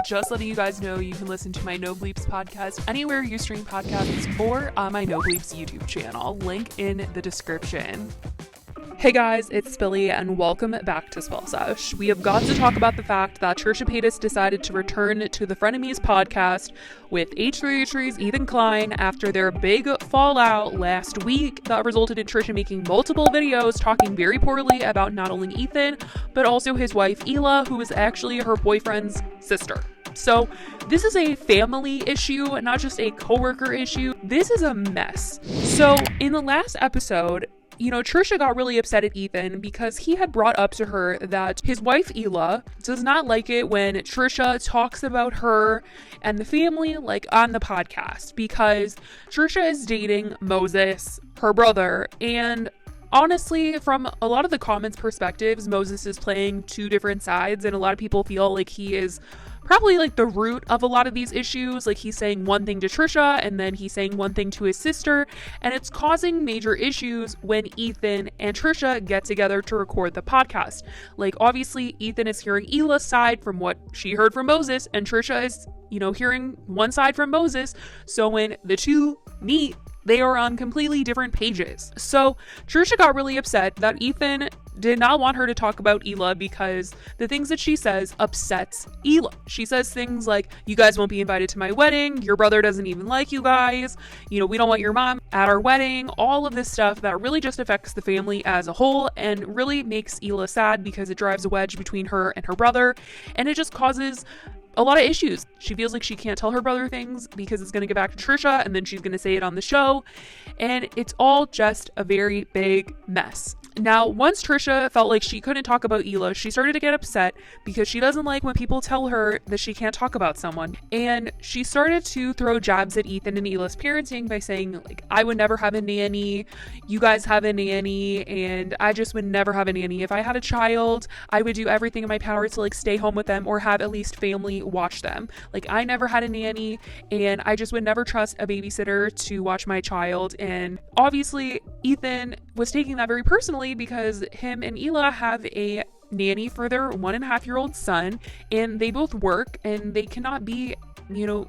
just letting you guys know you can listen to my No Bleeps podcast anywhere you stream podcasts or on my No Bleeps YouTube channel. Link in the description. Hey guys, it's Spilly and welcome back to Sesh. We have got to talk about the fact that Trisha Paytas decided to return to the Frenemies podcast with H3H3's Ethan Klein after their big fallout last week that resulted in Trisha making multiple videos talking very poorly about not only Ethan, but also his wife Ela, who is actually her boyfriend's sister. So this is a family issue, not just a coworker issue. This is a mess. So in the last episode, Trisha got really upset at Ethan because he had brought up to her that his wife Ela does not like it when Trisha talks about her and the family on the podcast because Trisha is dating Moses, her brother, and honestly, from a lot of the comments perspectives, Moses is playing two different sides, and a lot of people feel like he is probably the root of a lot of these issues. He's saying one thing to Trisha and then he's saying one thing to his sister, and it's causing major issues when Ethan and Trisha get together to record the podcast. Obviously Ethan is hearing Ela's side from what she heard from Moses, and Trisha is hearing one side from Moses. So when the two meet, they are on completely different pages. So Trisha got really upset that Ethan did not want her to talk about Ela because the things that she says upsets Ela. She says things like, you guys won't be invited to my wedding, your brother doesn't even like you guys, we don't want your mom at our wedding, all of this stuff that really just affects the family as a whole and really makes Ela sad because it drives a wedge between her and her brother, and it just causes a lot of issues. She feels like she can't tell her brother things because it's going to get back to Trisha and then she's going to say it on the show, and it's all just a very big mess. Now, once Trisha felt like she couldn't talk about Ela, she started to get upset because she doesn't like when people tell her that she can't talk about someone. And she started to throw jabs at Ethan and Ela's parenting by saying, I would never have a nanny, you guys have a nanny, and I just would never have a nanny. If I had a child, I would do everything in my power to stay home with them or have at least family watch them. I never had a nanny, and I just would never trust a babysitter to watch my child. And obviously, Ethan was taking that very personally because him and Ela have a nanny for their 1.5-year-old son, and they both work and they cannot be,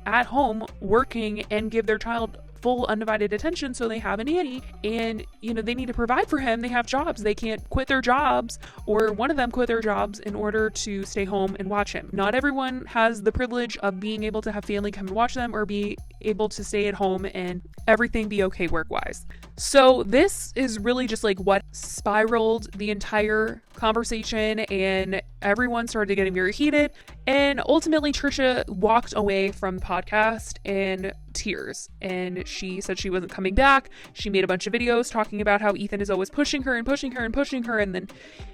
at home working and give their child full undivided attention. So they have a nanny and, they need to provide for him. They have jobs. They can't quit their jobs, or one of them quit their jobs in order to stay home and watch him. Not everyone has the privilege of being able to have family come and watch them or be able to stay at home and everything be okay work-wise. So this is really just what spiraled the entire conversation, and everyone started getting very heated, and ultimately Trisha walked away from the podcast in tears, and she said she wasn't coming back. She made a bunch of videos talking about how Ethan is always pushing her and pushing her and pushing her, and then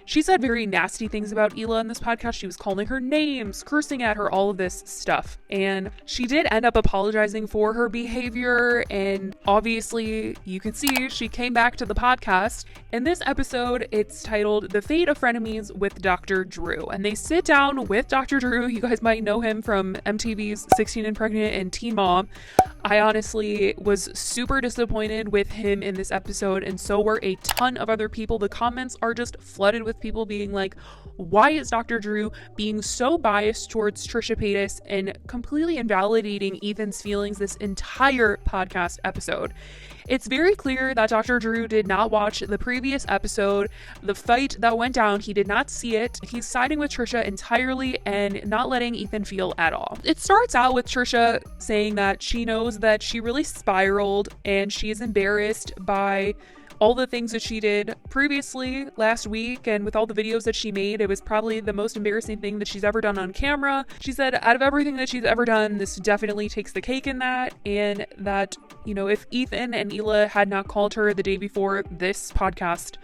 she said very nasty things about Ela in this podcast. She was calling her names, cursing at her, all of this stuff, and she did end up apologizing for her behavior, and obviously you can see she came back to the podcast. In this episode, it's titled The Fate of Frenemies with Dr. Drew, and they sit down with Dr. Drew. You guys might know him from MTV's 16 and Pregnant and Teen Mom. I honestly was super disappointed with him in this episode, and so were a ton of other people. The comments are just flooded with people being like, why is Dr. Drew being so biased towards Trisha Paytas and completely invalidating Ethan's feelings this entire podcast episode? It's very clear that Dr. Drew did not watch the previous episode. The fight that went down, he did not see it. He's siding with Trisha entirely and not letting Ethan feel at all. It starts out with Trisha saying that she knows that she really spiraled and she is embarrassed by all the things that she did previously last week, and with all the videos that she made, it was probably the most embarrassing thing that she's ever done on camera. She said out of everything that she's ever done, this definitely takes the cake in that, and that, if Ethan and Ela had not called her the day before this podcast,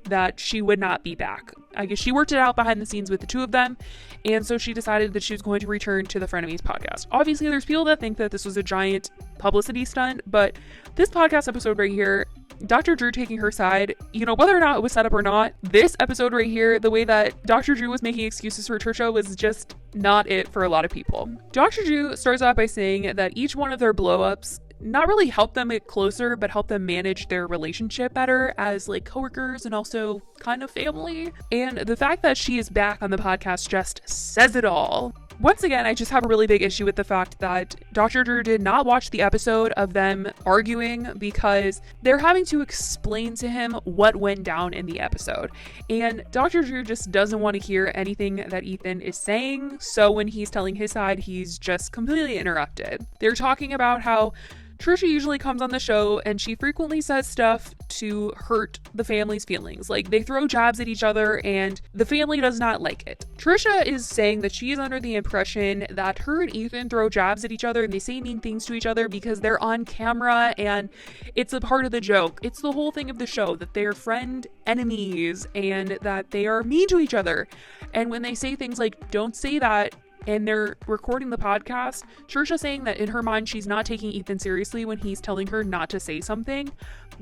that she would not be back. I guess she worked it out behind the scenes with the two of them, and so she decided that she was going to return to the Frenemies podcast. Obviously, there's people that think that this was a giant publicity stunt, but this podcast episode right here, Dr. Drew taking her side, whether or not it was set up or not, this episode right here, the way that Dr. Drew was making excuses for Trisha was just not it for a lot of people. Dr. Drew starts out by saying that each one of their blow-ups not really help them get closer, but help them manage their relationship better as coworkers and also kind of family. And the fact that she is back on the podcast just says it all. once again, I just have a really big issue with the fact that Dr. Drew did not watch the episode of them arguing because they're having to explain to him what went down in the episode. And Dr. Drew just doesn't want to hear anything that Ethan is saying. So when he's telling his side, he's just completely interrupted. They're talking about how Trisha usually comes on the show and she frequently says stuff to hurt the family's feelings. Like, they throw jabs at each other and the family does not like it. Trisha is saying that she is under the impression that her and Ethan throw jabs at each other and they say mean things to each other because they're on camera and it's a part of the joke. It's the whole thing of the show that they're friend enemies and that they are mean to each other. And when they say things like, don't say that, and they're recording the podcast, Trisha saying that in her mind she's not taking Ethan seriously when he's telling her not to say something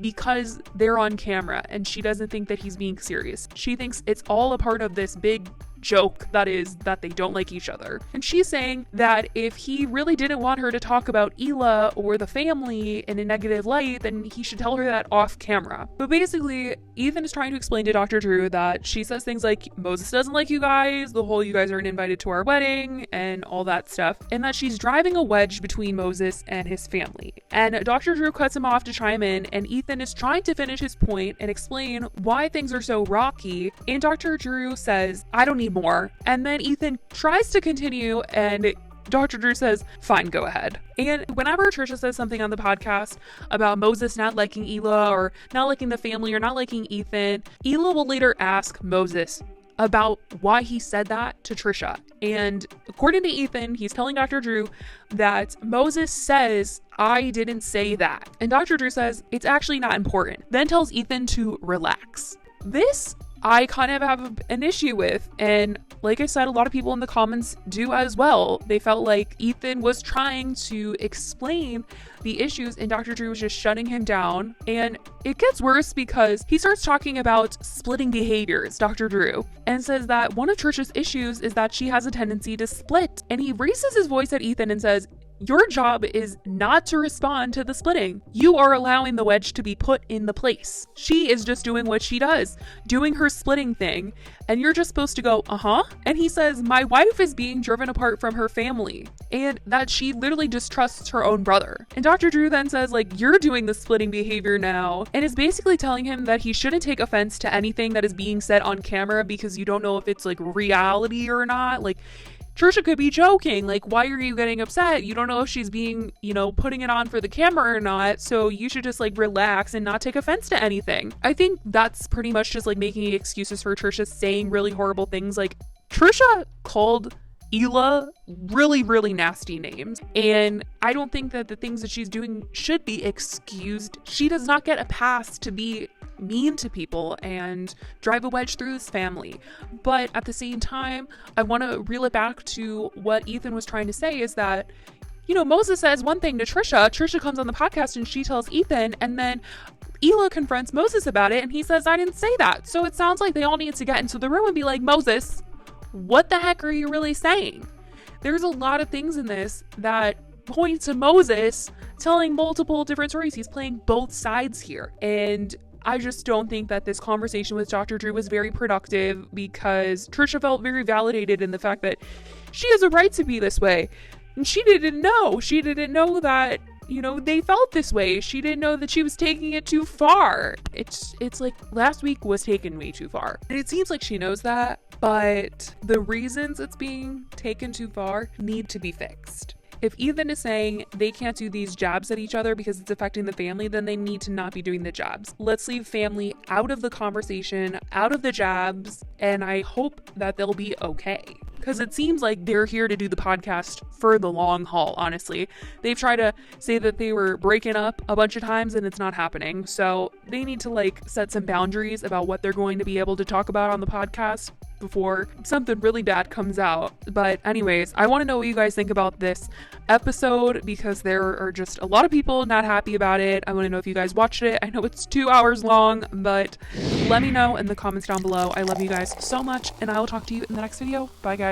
because they're on camera and she doesn't think that he's being serious. She thinks it's all a part of this big joke that is that they don't like each other. And she's saying that if he really didn't want her to talk about Hila or the family in a negative light, then he should tell her that off camera. But basically, Ethan is trying to explain to Dr. Drew that she says things like, Moses doesn't like you guys, the whole you guys aren't invited to our wedding, and all that stuff, and that she's driving a wedge between Moses and his family. And Dr. Drew cuts him off to chime in, and Ethan is trying to finish his point and explain why things are so rocky, and Dr. Drew says, I don't need more. And then Ethan tries to continue and Dr. Drew says, fine, go ahead. And whenever Trisha says something on the podcast about Moses not liking Hila or not liking the family or not liking Ethan, Hila will later ask Moses about why he said that to Trisha. And according to Ethan, he's telling Dr. Drew that Moses says, I didn't say that. And Dr. Drew says, it's actually not important. Then tells Ethan to relax. This I kind of have an issue with, and like I said, a lot of people in the comments do as well. They felt like Ethan was trying to explain the issues and Dr. Drew was just shutting him down. And it gets worse because he starts talking about splitting behaviors, Dr. Drew, and says that one of Trisha's issues is that she has a tendency to split. And he raises his voice at Ethan and says, your job is not to respond to the splitting. You are allowing the wedge to be put in the place. She is just doing what she does, doing her splitting thing, and you're just supposed to go, uh-huh. And he says, my wife is being driven apart from her family, and that she literally distrusts her own brother. And Dr. Drew then says, like, you're doing the splitting behavior now, and is basically telling him that he shouldn't take offense to anything that is being said on camera because you don't know if it's like reality or not. Like, Trisha could be joking. Like, why are you getting upset? You don't know if she's being, putting it on for the camera or not. So you should just like relax and not take offense to anything. I think that's pretty much just like making excuses for Trisha saying really horrible things. Like, Trisha called Hila really, really nasty names. And I don't think that the things that she's doing should be excused. She does not get a pass to be mean to people and drive a wedge through this family. But at the same time, I want to reel it back to what Ethan was trying to say is that, Moses says one thing to Trisha. Trisha comes on the podcast and she tells Ethan, and then Hila confronts Moses about it and he says, I didn't say that. So it sounds like they all need to get into the room and be like, Moses, what the heck are you really saying? There's a lot of things in this that point to Moses telling multiple different stories. He's playing both sides here. And I just don't think that this conversation with Dr. Drew was very productive because Trisha felt very validated in the fact that she has a right to be this way. And she didn't know. She didn't know that, they felt this way. She didn't know that she was taking it too far. It's like last week was taken way too far. And it seems like she knows that, but the reasons it's being taken too far need to be fixed. If Ethan is saying they can't do these jabs at each other because it's affecting the family, then they need to not be doing the jabs. Let's leave family out of the conversation, out of the jabs, and I hope that they'll be okay. Because it seems like they're here to do the podcast for the long haul, honestly. They've tried to say that they were breaking up a bunch of times and it's not happening. So they need to set some boundaries about what they're going to be able to talk about on the podcast before something really bad comes out. But anyways, I want to know what you guys think about this episode because there are just a lot of people not happy about it. I want to know if you guys watched it. I know it's 2 hours long, but let me know in the comments down below. I love you guys so much, and I will talk to you in the next video. Bye, guys.